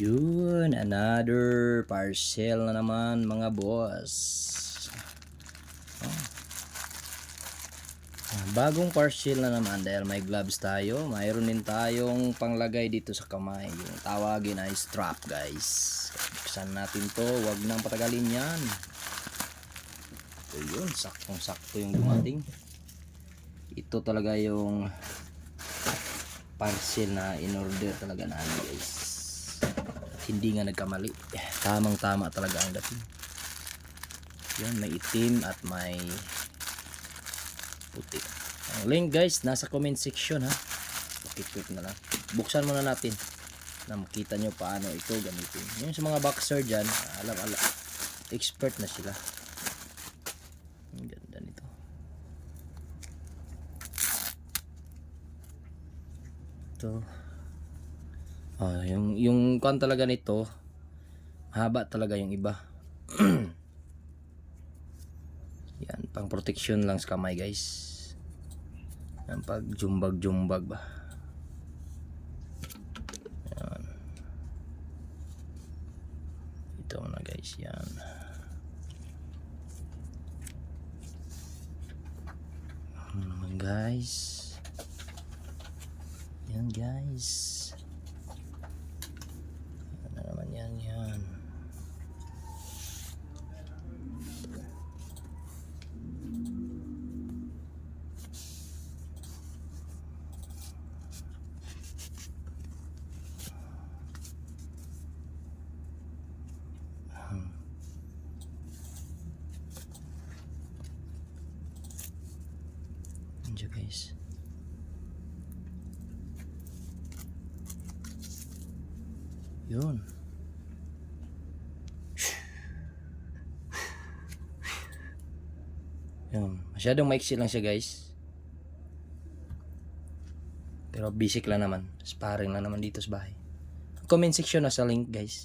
Yun, another parcel na naman mga boss. Oh. Bagong parcel na naman dahil may gloves tayo. Mayroon din tayong panglagay dito sa kamay. Yung tawagin ay strap, guys. Buksan natin to, wag nang patagalin yan. Ito yun, saktong-sakto yung dumating. Ito talaga yung parcel na in-order talaga namin, guys. Hindi nga nagkamali, tamang tama talaga ang dating. Yan, may itim at may puti. Ang link, guys, nasa comment section, ha. Click na lang, buksan muna natin na makita nyo paano ito gamitin. Yung sa mga boxer dyan, alam expert na sila. Ang ganda nito. Ito yung kan talaga nito, haba talaga yung iba. Yan, pang protection lang sa kamay, guys. Yan, pag jumbag ba. Yan. Ito na, guys, yan. Naman, guys. Yan, guys. Yan. Yan, guys. Yun. Yan, masyadong maiksi lang siya, guys. Pero basic lang naman, sparring lang naman dito sa bahay. Comment section na sa link, guys.